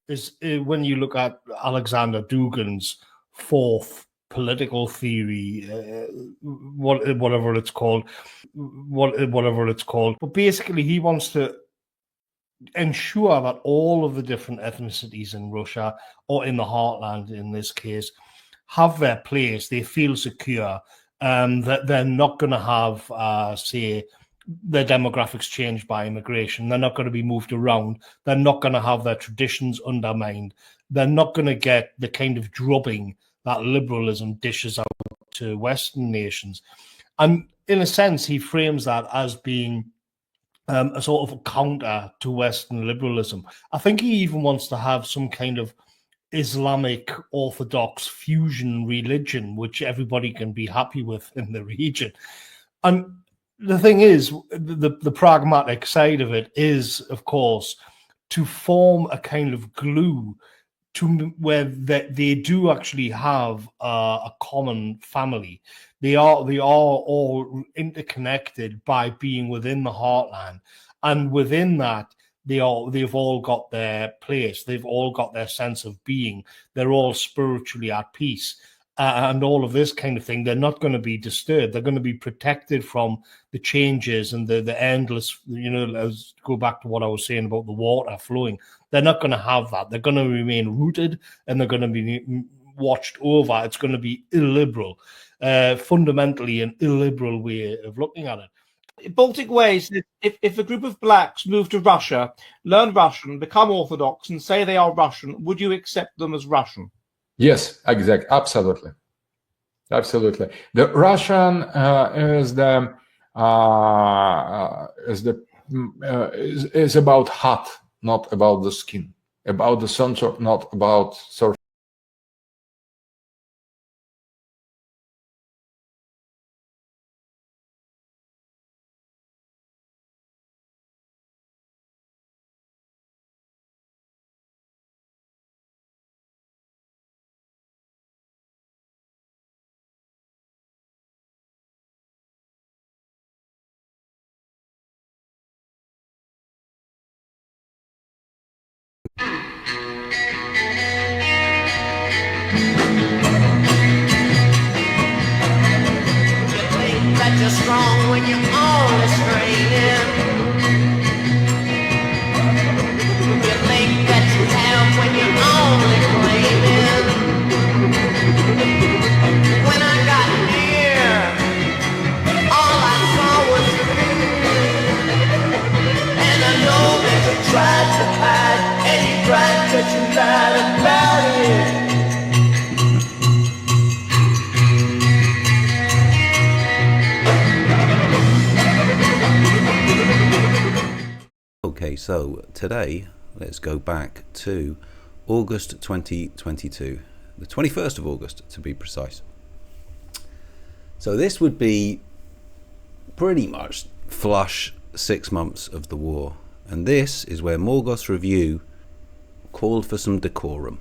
is when you look at Aleksandr Dugin's fourth political theory, whatever it's called. But basically, he wants to ensure that all of the different ethnicities in Russia, or in the heartland in this case, have their place. They feel secure. That they're not going to have, say, their demographics changed by immigration. They're not going to be moved around. They're not going to have their traditions undermined. They're not going to get the kind of drubbing that liberalism dishes out to Western nations. And in a sense, he frames that as being a sort of a counter to Western liberalism. I think he even wants to have some kind of Islamic Orthodox fusion religion, which everybody can be happy with in the region. And the thing is, the pragmatic side of it is, of course, to form a kind of glue to where they do actually have a common family. They are all interconnected by being within the heartland, and within that, they've all got their place. They've all got their sense of being. They're all spiritually at peace. And all of this kind of thing, they're not going to be disturbed. They're going to be protected from the changes and the endless, let's go back to what I was saying about the water flowing. They're not going to have that. They're going to remain rooted, and they're going to be watched over. It's going to be illiberal, fundamentally an illiberal way of looking at it. Baltic ways, if a group of blacks move to Russia, learn Russian, become Orthodox, and say they are Russian, would you accept them as Russian? Yes, exactly, absolutely. The Russian is about heart, not about the skin, about the center, not about surface. You're strong when you're only straining. You think that you have when you're only claiming. When I got near, all I saw was you. And I know that you tried to hide, and you tried that you lied about it. Okay, so today, let's go back to August 2022, the 21st of August to be precise. So this would be pretty much flush 6 months of the war, and this is where Morgoth's review called for some decorum.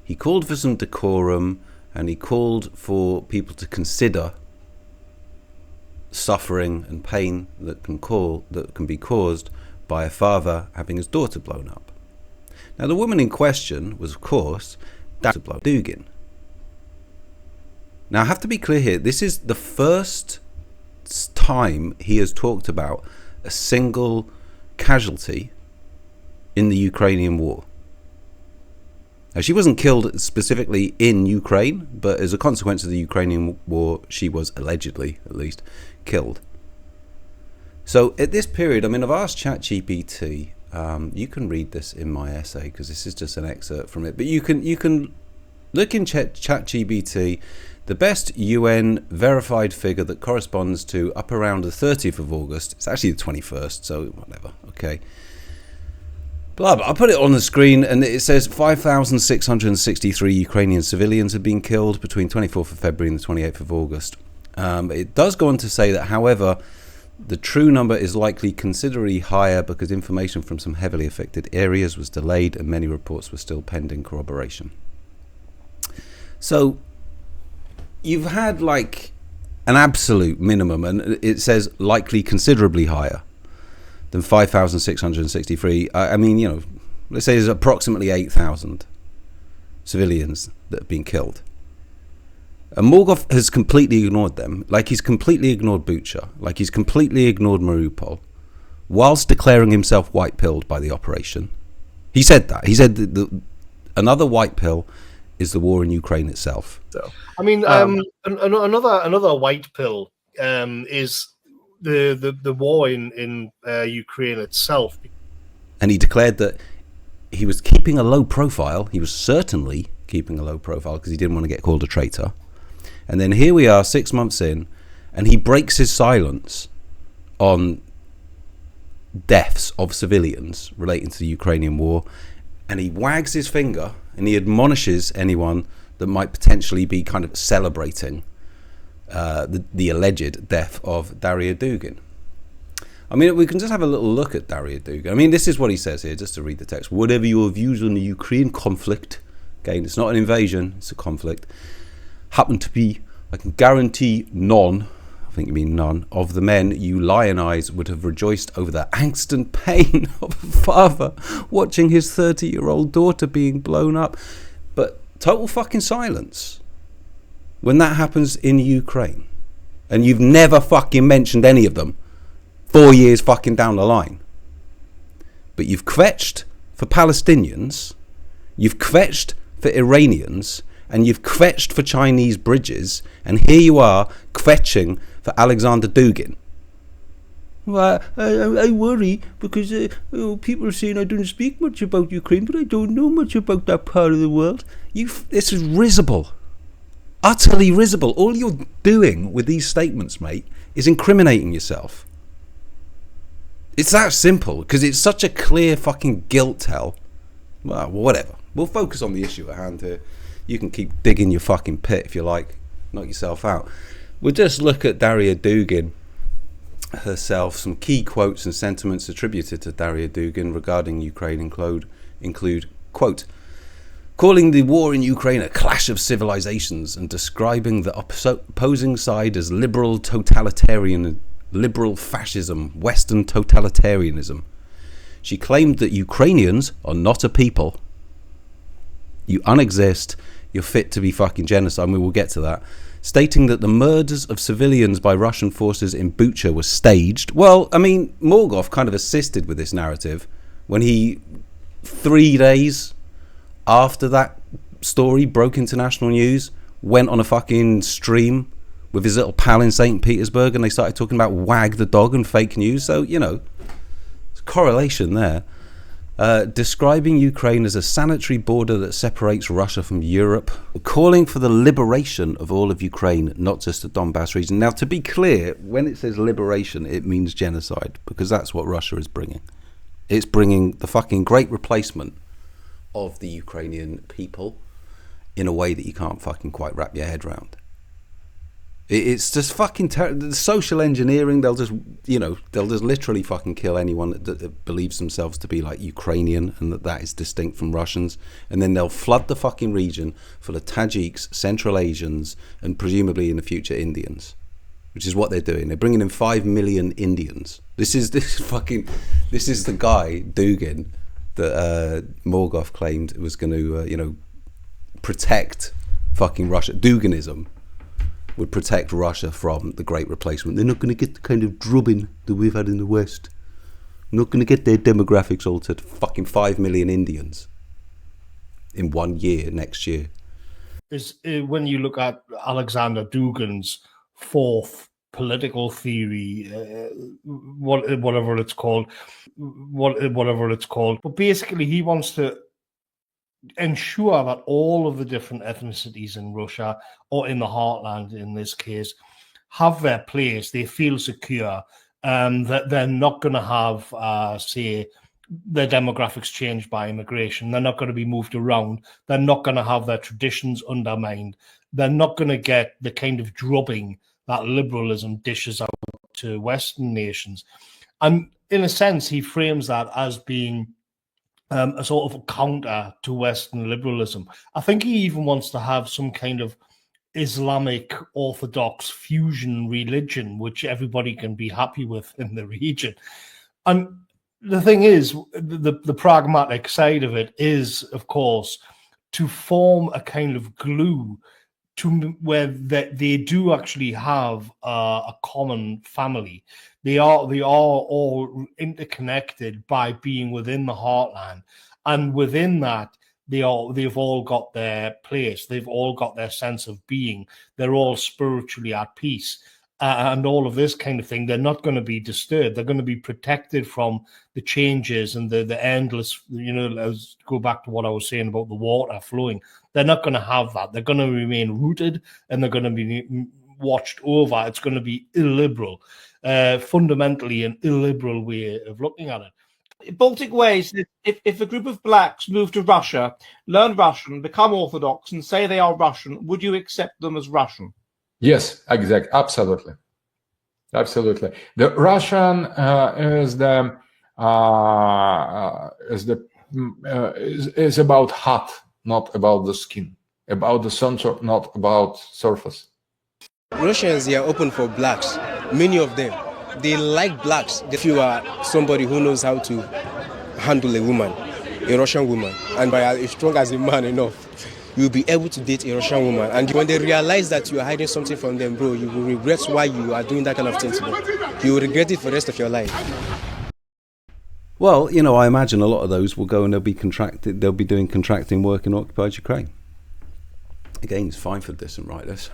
He called for some decorum, and he called for people to consider suffering and pain that can be caused by a father having his daughter blown up. Now, the woman in question was, of course, Dugin. Now, I have to be clear here, this is the first time he has talked about a single casualty in the Ukrainian war. Now, she wasn't killed specifically in Ukraine, but as a consequence of the Ukrainian war, she was allegedly, at least, killed. So at this period, I mean, I've asked ChatGPT. You can read this in my essay because this is just an excerpt from it. But you can look in ChatGPT. The best UN verified figure that corresponds to up around the 30th of August. It's actually the 21st, so whatever. Okay. Blah, blah. I'll put it on the screen, and it says 5,663 Ukrainian civilians have been killed between 24th of February and the 28th of August. It does go on to say that, however, the true number is likely considerably higher because information from some heavily affected areas was delayed and many reports were still pending corroboration. So you've had like an absolute minimum, and it says likely considerably higher than 5,663. I mean, Let's say there's approximately 8,000 civilians that have been killed. And Morgoth has completely ignored them, like he's completely ignored Bucha, like he's completely ignored Mariupol, whilst declaring himself white-pilled by the operation. He said that. He said that another white pill is the war in Ukraine itself. So, I mean, another white pill is the war in Ukraine itself. And he declared that he was keeping a low profile. He was certainly keeping a low profile because he didn't want to get called a traitor. And then here we are 6 months in, and he breaks his silence on deaths of civilians relating to the Ukrainian war, and he wags his finger and he admonishes anyone that might potentially be kind of celebrating the alleged death of Daria Dugin. I mean, we can just have a little look at Daria Dugin. I mean, this is what he says here, just to read the text. Whatever your views on the Ukraine conflict, again, it's not an invasion, it's a conflict, happen to be, I can guarantee none, I think you mean none, of the men you lionize would have rejoiced over the angst and pain of a father watching his 30-year-old daughter being blown up. But total fucking silence when that happens in Ukraine. And you've never fucking mentioned any of them 4 years fucking down the line. But you've kvetched for Palestinians, you've kvetched for Iranians, and you've kvetched for Chinese bridges, and here you are kvetching for Aleksandr Dugin. Well, I worry because people are saying I don't speak much about Ukraine, but I don't know much about that part of the world. This is risible. Utterly risible. All you're doing with these statements, mate, is incriminating yourself. It's that simple, because it's such a clear fucking guilt tell. Well, whatever. We'll focus on the issue at hand here. You can keep digging your fucking pit if you like. Knock yourself out. We'll just look at Daria Dugin herself. Some key quotes and sentiments attributed to Daria Dugin regarding Ukraine include, quote, calling the war in Ukraine a clash of civilizations and describing the opposing side as liberal totalitarian, liberal fascism, Western totalitarianism. She claimed that Ukrainians are not a people. You unexist. You're fit to be fucking genocide. We will get to that. Stating that the murders of civilians by Russian forces in Bucha were staged. Well, I mean, Morgoth kind of assisted with this narrative when he, 3 days after that story broke into national news, went on a fucking stream with his little pal in St. Petersburg, and they started talking about Wag the dog and fake news. So, you know, there's a correlation there. Describing Ukraine as a sanitary border that separates Russia from Europe, calling for the liberation of all of Ukraine, not just the Donbass region. Now, to be clear, when it says liberation, it means genocide, because that's what Russia is bringing. It's bringing the fucking great replacement of the Ukrainian people in a way that you can't fucking quite wrap your head around. It's just fucking terrible. Social engineering, they'll just literally fucking kill anyone that believes themselves to be like Ukrainian and that is distinct from Russians. And then they'll flood the fucking region full of Tajiks, Central Asians, and presumably in the future Indians, which is what they're doing. They're bringing in 5 million Indians. This is the guy, Dugin, that Morgoth claimed was going to, protect fucking Russia. Duginism would protect Russia from the great replacement. They're not going to get the kind of drubbing that we've had in the West. Not going to get their demographics altered. Fucking 5 million Indians in 1 year, next year. When you look at Aleksandr Dugin's fourth political theory, whatever it's called. But basically, he wants to ensure that all of the different ethnicities in Russia, or in the heartland in this case, have their place. They feel secure, that they're not going to have, say, their demographics changed by immigration. They're not going to be moved around. They're not going to have their traditions undermined. They're not going to get the kind of drubbing that liberalism dishes out to Western nations. And in a sense, he frames that as being a sort of a counter to Western liberalism. I think he even wants to have some kind of Islamic Orthodox fusion religion, which everybody can be happy with in the region. And the thing is, the pragmatic side of it is, of course, to form a kind of glue to where they do actually have a common family. They are all interconnected by being within the heartland, and within that, they've all got their place. They've all got their sense of being. They're all spiritually at peace. And all of this kind of thing, they're not going to be disturbed. They're going to be protected from the changes and the endless, let's go back to what I was saying about the water flowing. They're not going to have that. They're going to remain rooted and they're going to be watched over. It's going to be illiberal, fundamentally an illiberal way of looking at it. Baltic Ways, if a group of blacks move to Russia, learn Russian, become Orthodox and say they are Russian, would you accept them as Russian? Yes, exactly. Absolutely. The Russian is about heart, not about the skin, about the center, not about surface. Russians, they are open for blacks. Many of them, they like blacks. If you are somebody who knows how to handle a woman, a Russian woman, and by as strong as a man enough, you'll be able to date a Russian woman. And when they realize that you are hiding something from them, bro, you will regret why you are doing that kind of thing to them. You will regret it for the rest of your life. Well, I imagine a lot of those will go and they'll be doing contracting work in occupied Ukraine. Again, it's fine for dissident right, this.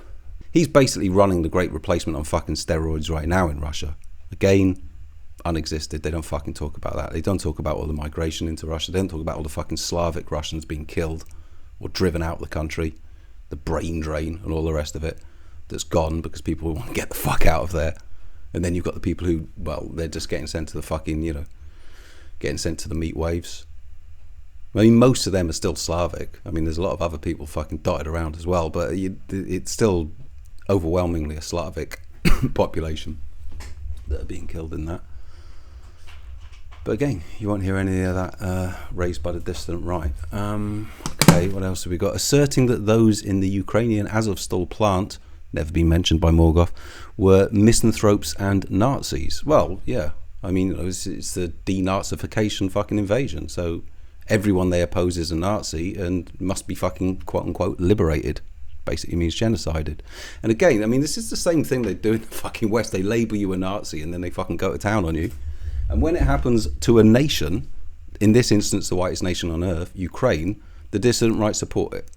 He's basically running the great replacement on fucking steroids right now in Russia. Again, unexisted. They don't fucking talk about that. They don't talk about all the migration into Russia. They don't talk about all the fucking Slavic Russians being killed or driven out of the country, the brain drain and all the rest of it that's gone because people want to get the fuck out of there. And then you've got the people who, well, they're just getting sent to the fucking, getting sent to the meat waves. I mean, most of them are still Slavic. I mean, there's a lot of other people fucking dotted around as well, but it's still overwhelmingly a Slavic population that are being killed in that. But again, you won't hear any of that raised by the dissident right. Okay, what else have we got? Asserting that those in the Ukrainian Azovstal plant, never been mentioned by Morgoth, were misanthropes and Nazis. Well, yeah. I mean, it's the denazification fucking invasion. So everyone they oppose is a Nazi and must be fucking quote-unquote liberated. Basically means genocided. And again, I mean, this is the same thing they do in the fucking West. They label you a Nazi and then they fucking go to town on you. And when it happens to a nation, in this instance, the whitest nation on earth, Ukraine, the dissident right support it.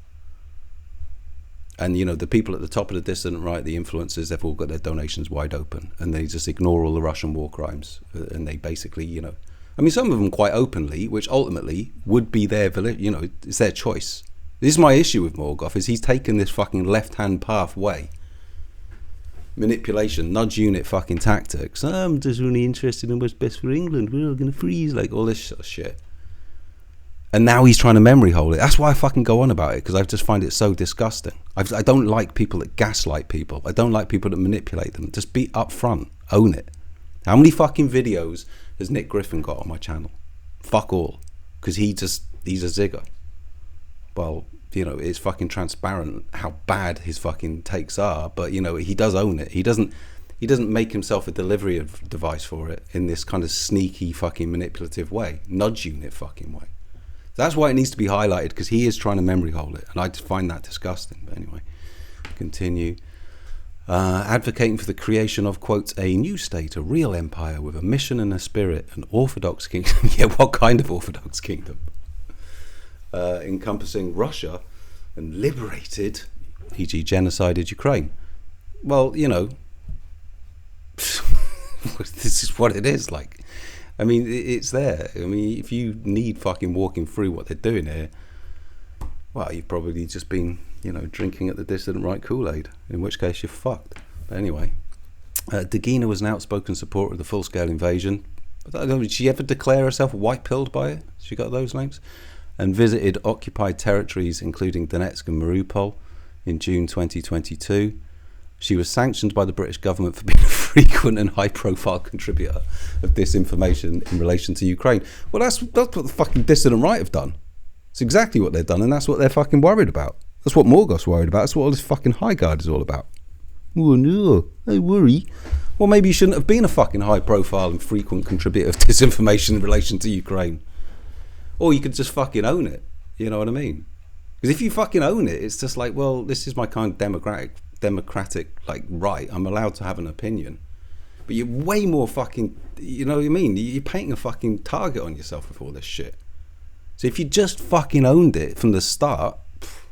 And, the people at the top of the dissident right, the influencers, they've all got their donations wide open. And they just ignore all the Russian war crimes. And they basically, I mean, some of them quite openly, which ultimately would be their, it's their choice. This is my issue with Morgoth, is he's taken this fucking left-hand pathway. Manipulation, nudge unit fucking tactics. I'm just really interested in what's best for England. We're all going to freeze, like all this sort of shit. And now he's trying to memory hole it. That's why I fucking go on about it, because I just find it so disgusting. I don't like people that gaslight people. I don't like people that manipulate them. Just be upfront. Own it. How many fucking videos has Nick Griffin got on my channel? Fuck all. Because he's a zigger. Well, it's fucking transparent how bad his fucking takes are, but he does own it. He doesn't make himself a delivery device for it in this kind of sneaky fucking manipulative way, nudge unit fucking way. That's why it needs to be highlighted, because he is trying to memory hole it, and I just find that disgusting. But anyway, continue. Advocating for the creation of, quote, a new state, a real empire with a mission and a spirit, an orthodox kingdom. Yeah, what kind of orthodox kingdom? Encompassing Russia and liberated, e.g. genocided Ukraine. Well, this is what it is like. I mean, it's there. I mean, if you need fucking walking through what they're doing here, well, you've probably just been, drinking at the dissident right Kool-Aid, in which case you're fucked. But anyway, Dugina was an outspoken supporter of the full-scale invasion. I don't know, did she ever declare herself white-pilled by it? She got those names? And visited occupied territories including Donetsk and Mariupol in June 2022. She was sanctioned by the British government for being a frequent and high-profile contributor of disinformation in relation to Ukraine. Well, that's what the fucking dissident right have done. It's exactly what they've done, and that's what they're fucking worried about. That's what Morgoth's worried about. That's what all this fucking high guard is all about. Oh no, I worry. Well, maybe you shouldn't have been a fucking high profile and frequent contributor of disinformation in relation to Ukraine. Or you could just fucking own it. You know what I mean? Because if you fucking own it, it's just like, well, this is my kind of democratic like right. I'm allowed to have an opinion. But you're way more fucking, you know what I mean? You're painting a fucking target on yourself with all this shit. So if you just fucking owned it from the start,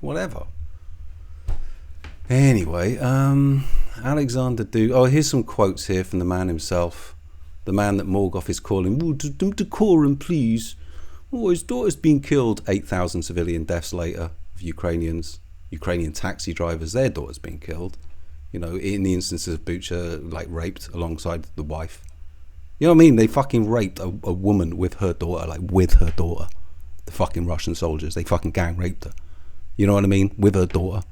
whatever. Anyway, Aleksandr Dugin. Oh, here's some quotes here from the man himself. The man that Morgoth is calling, oh, decorum, please. Oh, his daughter's been killed. 8,000 civilian deaths later of Ukrainians. Ukrainian taxi drivers, their daughter's been killed. You know, in the instances of Bucha, like raped alongside the wife. You know what I mean? They fucking raped a woman with her daughter, like with her daughter. The fucking Russian soldiers, they fucking gang raped her. You know what I mean? With her daughter.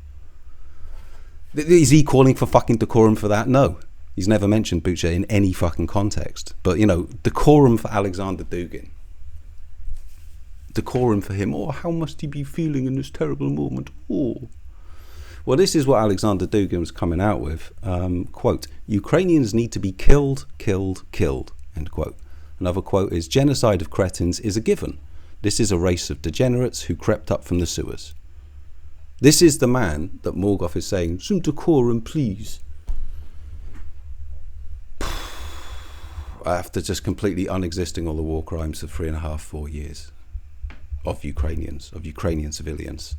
Is he calling for fucking decorum for that? No. He's never mentioned Bucha in any fucking context. But, you know, decorum for Aleksandr Dugin. Decorum for him. Oh, how must he be feeling in this terrible moment? Oh. Well, this is what Aleksandr Dugin was coming out with. Quote, Ukrainians need to be killed, killed, killed. End quote. Another quote is, genocide of cretins is a given. This is a race of degenerates who crept up from the sewers. This is the man that Morgoth is saying, some decorum, please. After just completely unexisting all the war crimes of 3.5, 4 years of Ukrainian civilians,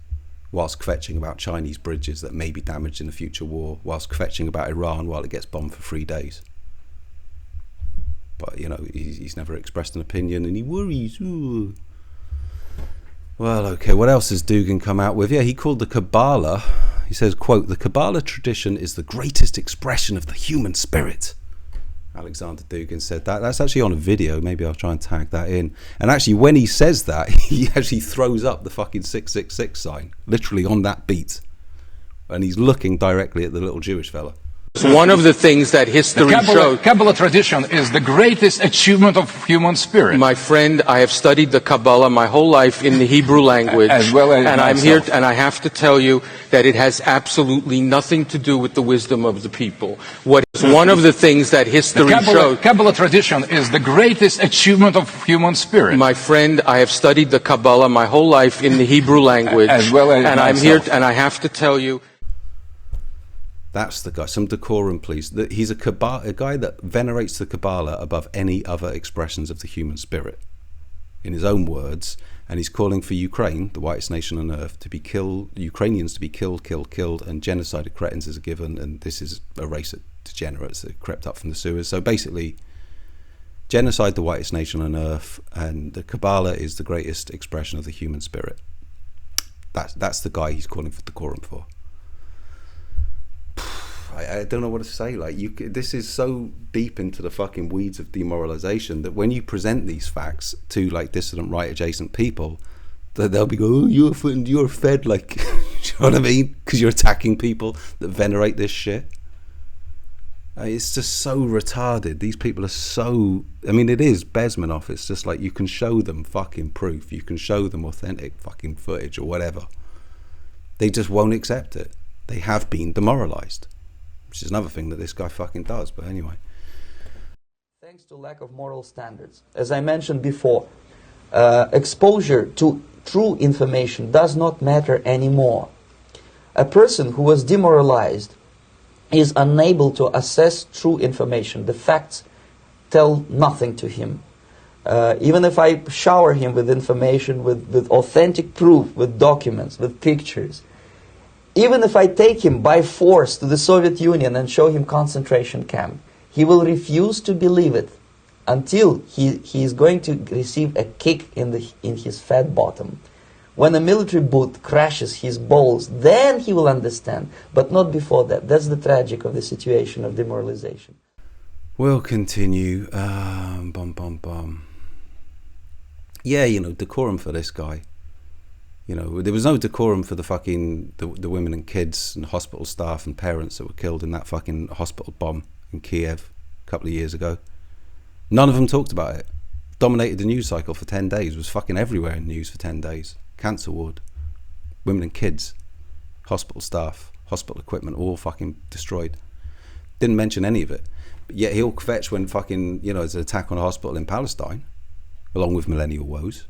whilst kvetching about Chinese bridges that may be damaged in a future war, whilst kvetching about Iran while it gets bombed for 3 days. But, you know, he's never expressed an opinion and he worries. Ooh. Well, okay, what else has Dugin come out with? Yeah, he called the Kabbalah, he says, quote, the Kabbalah tradition is the greatest expression of the human spirit. Aleksandr Dugin said that. That's actually on a video. Maybe I'll try and tag that in. And actually, when he says that, he actually throws up the fucking 666 sign, literally on that beat. And he's looking directly at the little Jewish fella. One of the things that history shows... Kabbalah tradition is the greatest achievement of human spirit. My friend, I have studied the Kabbalah my whole life in the Hebrew language. As well as and I'm myself. here, and I have to tell you that it has absolutely nothing to do with the wisdom of the people. What is one of the things that history shows... Kabbalah tradition is the greatest achievement of human spirit. My friend, I have studied the Kabbalah my whole life in the Hebrew language. As well as and I'm myself. here, and I have to tell you... That's the guy. Some decorum, please. He's a guy that venerates the Kabbalah above any other expressions of the human spirit, in his own words. And he's calling for Ukraine, the whitest nation on earth, to be killed, Ukrainians to be killed, and genocide of cretins is a given. And this is a race of degenerates that crept up from the sewers. So basically, genocide the whitest nation on earth, and the Kabbalah is the greatest expression of the human spirit. That's the guy he's calling for decorum for. I don't know what to say. Like, this is so deep into the fucking weeds of demoralization that when you present these facts to like dissident right adjacent people, that they'll be going, oh, you're fed, like, you know what I mean? Because you're attacking people that venerate this shit. It's just so retarded. These people are so, I mean, it is Bezmenov. It's just like, you can show them fucking proof, you can show them authentic fucking footage or whatever, they just won't accept it. They have been demoralized, which is another thing that this guy fucking does. But anyway, thanks to lack of moral standards, as I mentioned before, exposure to true information does not matter anymore. A person who was demoralized is unable to assess true information. The facts tell nothing to him. Even if I shower him with information, with authentic proof, with documents, with pictures, even if I take him by force to the Soviet Union and show him concentration camp, he will refuse to believe it until he is going to receive a kick in his fat bottom. When a military boot crashes his balls, then he will understand, but not before that. That's the tragic of the situation of demoralization. We'll continue. Yeah, you know, decorum for this guy. You know, there was no decorum for the fucking the women and kids and hospital staff and parents that were killed in that fucking hospital bomb in Kiev a couple of years ago. None of them talked about it. Dominated the news cycle for 10 days. Was fucking everywhere in the news for 10 days. Cancer ward, women and kids, hospital staff, hospital equipment, all fucking destroyed. Didn't mention any of it. But yet he'll kvetch when fucking, you know, there's an attack on a hospital in Palestine, along with millennial woes.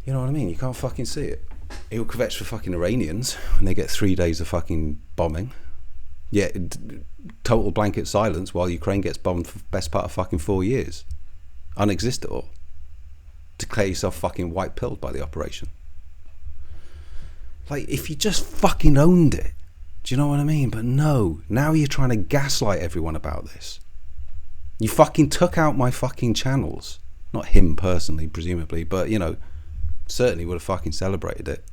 You know what I mean? You can't fucking see it. He'll kvetch for fucking Iranians when they get 3 days of fucking bombing. Yeah, total blanket silence while Ukraine gets bombed for the best part of fucking 4 years. Unexistable. Declare yourself fucking white-pilled by the operation. Like, if you just fucking owned it, do you know what I mean? But no, now you're trying to gaslight everyone about this. You fucking took out my fucking channels. Not him personally, presumably, but, you know, certainly would have fucking celebrated it.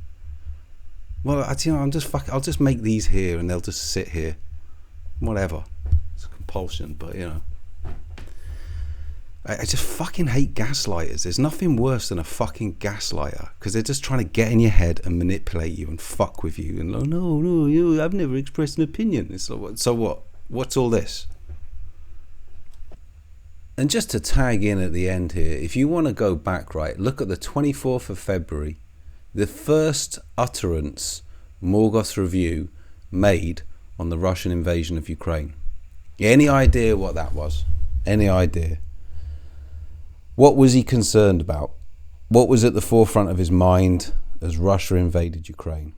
Well, I'll just make these here and they'll just sit here. Whatever. It's a compulsion, but, you know. I just fucking hate gaslighters. There's nothing worse than a fucking gaslighter, because they're just trying to get in your head and manipulate you and fuck with you. And, oh, no, I've never expressed an opinion. It's like, so what? What's all this? And just to tag in at the end here, if you want to go back, right, look at the 24th of February, the first utterance Morgoth's review made on the Russian invasion of Ukraine. Any idea what that was? Any idea? What was he concerned about? What was at the forefront of his mind as Russia invaded Ukraine?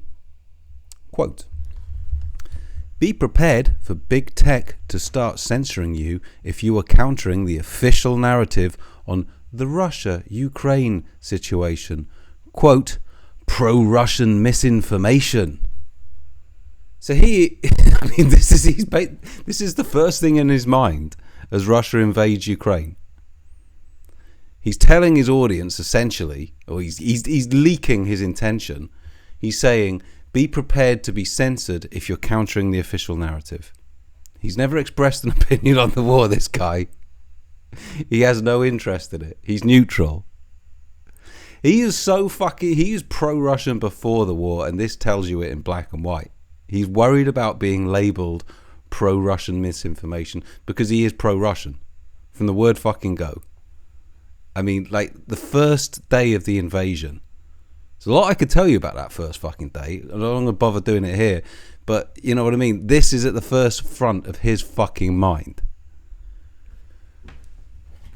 Quote, "Be prepared for big tech to start censoring you if you are countering the official narrative on the Russia-Ukraine situation. Quote, pro-Russian misinformation." So I mean, this is the first thing in his mind as Russia invades Ukraine. He's telling his audience essentially, or he's leaking his intention. He's saying, be prepared to be censored if you're countering the official narrative. He's never expressed an opinion on the war, this guy. He has no interest in it. He's neutral. He is pro-Russian before the war, and this tells you it in black and white. He's worried about being labelled pro-Russian misinformation because he is pro-Russian from the word fucking go. I mean, like, the first day of the invasion. There's a lot I could tell you about that first fucking day. I don't want to bother doing it here. But, you know what I mean? This is at the first front of his fucking mind.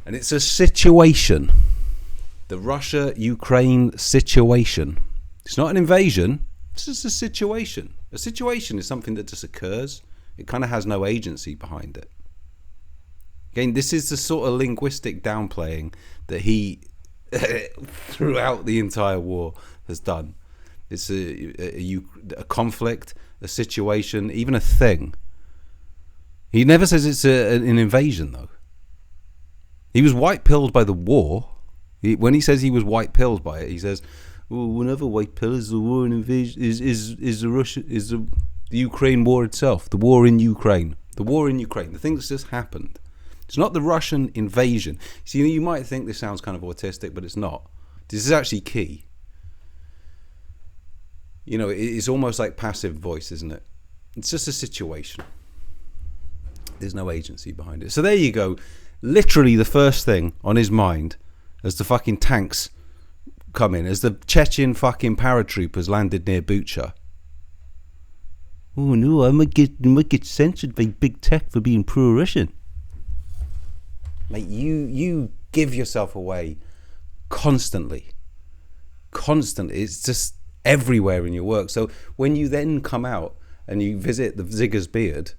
And it's a situation. The Russia-Ukraine situation. It's not an invasion. It's just a situation. A situation is something that just occurs. It kind of has no agency behind it. Again, this is the sort of linguistic downplaying that he, throughout the entire war, has done. It's a conflict, a situation, even a thing. He never says it's an invasion, though. He was white-pilled by the war. When he says he was white-pilled by it, he says, "Well, whenever white-pill is the war and invasion is the Ukraine war itself, the war in Ukraine, the thing that's just happened." It's not the Russian invasion. See, you might think this sounds kind of autistic, but it's not. This is actually key. You know, it's almost like passive voice, isn't it? It's just a situation. There's no agency behind it. So there you go. Literally the first thing on his mind as the fucking tanks come in, as the Chechen fucking paratroopers landed near Bucha. Oh no, I might get censored by big tech for being pro-Russian. Mate, you give yourself away constantly. It's just everywhere in your work. So when you then come out and you visit the Zigger's Beard,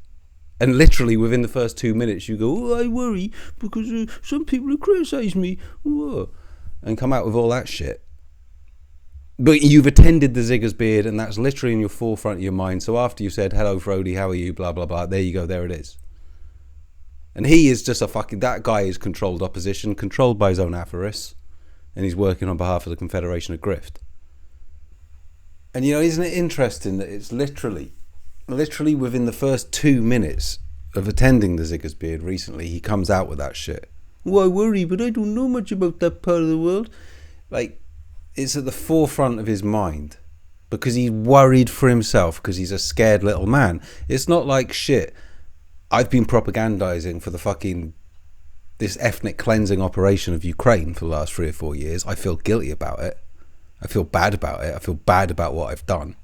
and literally within the first 2 minutes you go, "Oh, I worry because some people have criticised me," and come out with all that shit. But you've attended the Zigger's Beard, and that's literally in your forefront of your mind. So after you said, "Hello, Frody, how are you?" blah blah blah, there you go, there it is. And he is just that guy is controlled opposition, controlled by his own avarice, and he's working on behalf of the Confederation of Grift. And, you know, isn't it interesting that it's literally within the first 2 minutes of attending the Zigger's Beard recently, he comes out with that shit. "Well, I worry, but I don't know much about that part of the world." Like, it's at the forefront of his mind because he's worried for himself because he's a scared little man. It's not like, shit, I've been propagandizing for this ethnic cleansing operation of Ukraine for the last 3 or 4 years. I feel guilty about it. I feel bad about it. I feel bad about what I've done.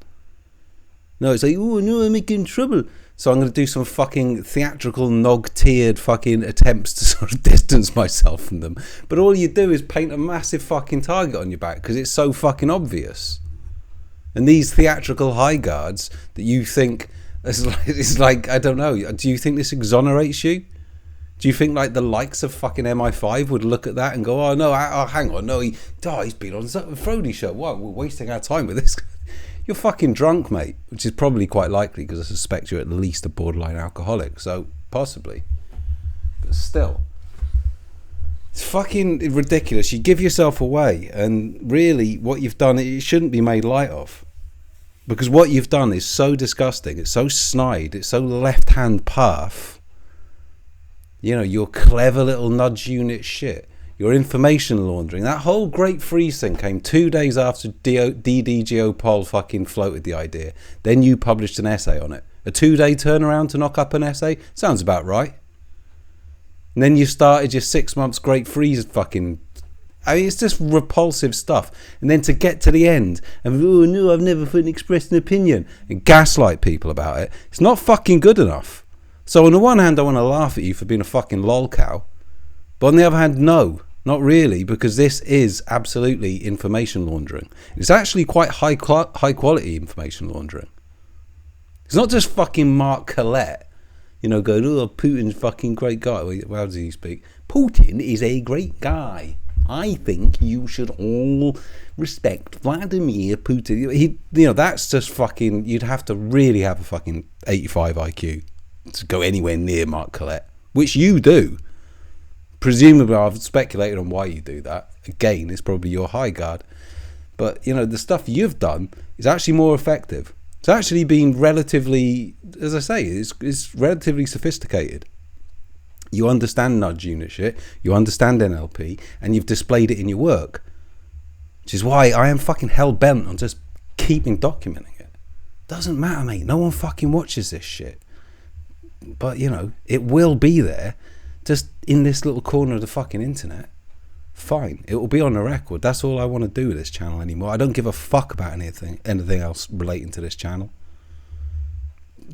No, it's like, "Oh no, I'm making trouble." So I'm going to do some fucking theatrical, nog-tiered fucking attempts to sort of distance myself from them. But all you do is paint a massive fucking target on your back because it's so fucking obvious. And these theatrical high guards that you think, it's like, I don't know, do you think this exonerates you? Do you think like the likes of fucking MI5 would look at that and go, oh no, hang on, no, he's been on a Frody show. What, we're wasting our time with this? You're fucking drunk, mate, which is probably quite likely because I suspect you're at least a borderline alcoholic, so possibly. But still, it's fucking ridiculous. You give yourself away, and really what you've done, it shouldn't be made light of. Because what you've done is so disgusting, it's so snide, it's so left-hand path. You know, your clever little nudge unit shit. Your information laundering. That whole Great Freeze thing came 2 days after DDGO Poll fucking floated the idea. Then you published an essay on it. A 2-day turnaround to knock up an essay? Sounds about right. And then you started your 6 months Great Freeze fucking... I mean, it's just repulsive stuff. And then to get to the end and, oh no, I've never expressed an opinion, and gaslight people about it, it's not fucking good enough. So on the one hand, I want to laugh at you for being a fucking lol cow. But on the other hand, no, not really, because this is absolutely information laundering. It's actually quite high quality information laundering. It's not just fucking Mark Collette, you know, going, oh, Putin's fucking great guy. Well, how does he speak? Putin is a great guy. I think you should all respect Vladimir Putin. He, you know, that's just fucking, you'd have to really have a fucking 85 IQ to go anywhere near Mark Collette, which you do. Presumably, I've speculated on why you do that. Again, it's probably your high guard. But, you know, the stuff you've done is actually more effective. It's actually been relatively, as I say, it's relatively sophisticated. You understand nudge unit shit, you understand NLP, and you've displayed it in your work. Which is why I am fucking hell-bent on just keeping documenting it. Doesn't matter, mate. No one fucking watches this shit. But, you know, it will be there. Just in this little corner of the fucking internet. Fine, it will be on the record. That's all I want to do with this channel anymore. I don't give a fuck about anything else relating to this channel.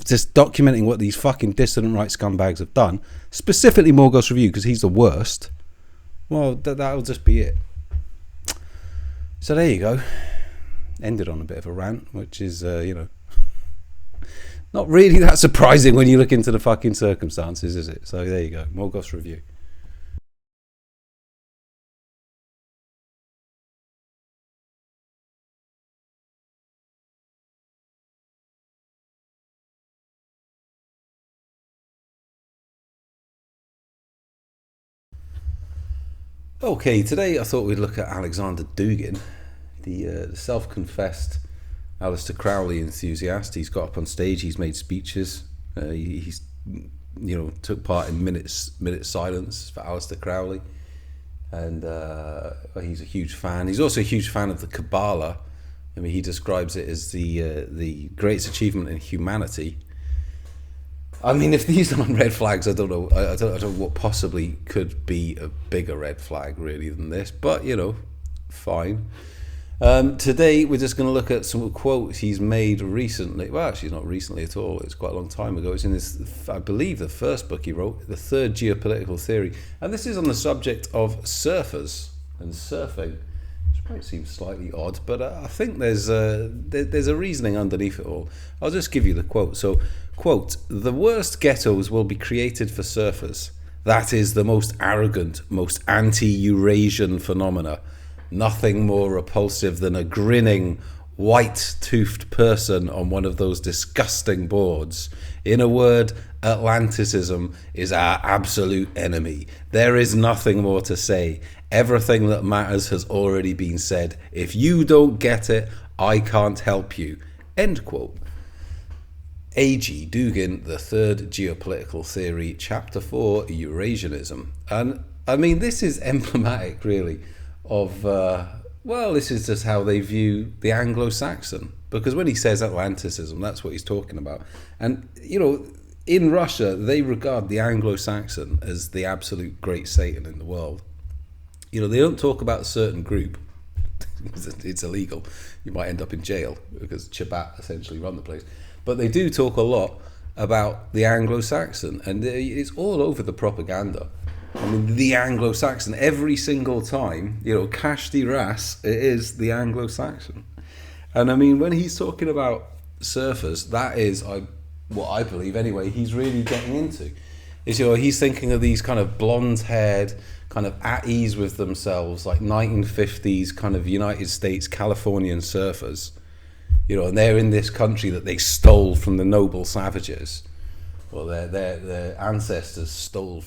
Just documenting what these fucking dissident right scumbags have done, specifically Morgoth's review because he's the worst. Well, that'll just be it. So there you go. Ended on a bit of a rant, which is, you know, not really that surprising when you look into the fucking circumstances, is it? So there you go, Morgoth's review. Okay, today I thought we'd look at Aleksandr Dugin, the self-confessed Aleister Crowley enthusiast. He's got up on stage, he's made speeches, he's, you know, took part in minute silence for Aleister Crowley, and he's a huge fan. He's also a huge fan of the Kabbalah. I mean, he describes it as the greatest achievement in humanity. I mean, if these aren't red flags, I don't know. I don't know what possibly could be a bigger red flag, really, than this. But, you know, fine. Today, we're just going to look at some quotes he's made recently. Well, actually, not recently at all. It's quite a long time ago. It's in this, I believe, the first book he wrote, The Third Geopolitical Theory. And this is on the subject of surfers and surfing. Which might seem slightly odd, but I think there's a reasoning underneath it all. I'll just give you the quote. So, quote, "The worst ghettos will be created for surfers. That is the most arrogant, most anti-Eurasian phenomena. Nothing more repulsive than a grinning, white-toothed person on one of those disgusting boards. In a word, Atlanticism is our absolute enemy. There is nothing more to say. Everything that matters has already been said. If you don't get it, I can't help you." End quote. A.G. Dugin, The Third Geopolitical Theory, Chapter 4, Eurasianism. And, I mean, this is emblematic, really, of, well, this is just how they view the Anglo-Saxon. Because when he says Atlanticism, that's what he's talking about. And, you know, in Russia, they regard the Anglo-Saxon as the absolute great Satan in the world. You know, they don't talk about a certain group. It's illegal. You might end up in jail because Chabat essentially run the place. But they do talk a lot about the Anglo-Saxon, and it's all over the propaganda. I mean, the Anglo-Saxon, every single time, cash de ras, it is the Anglo-Saxon. And I mean, when he's talking about surfers, that is what I believe anyway, he's really getting into. Is, he's thinking of these kind of blonde-haired, kind of at ease with themselves, like 1950s kind of United States Californian surfers, and they're in this country that they stole from the noble savages. Well, their ancestors stole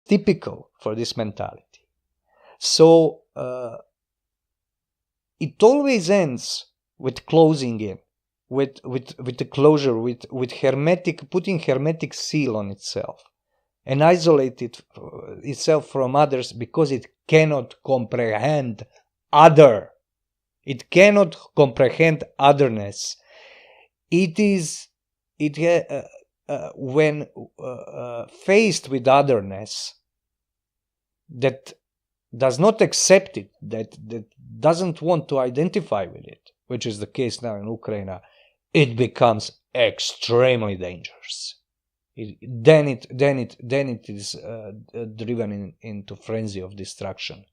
typical for this mentality. So it always ends with closing in, with the closure, with hermetic, putting hermetic seal on itself, and isolate itself from others because it cannot comprehend other. It cannot comprehend otherness. When faced with otherness, that does not accept it, that doesn't want to identify with it, which is the case now in Ukraine, it becomes extremely dangerous. Then it is driven into frenzy of destruction.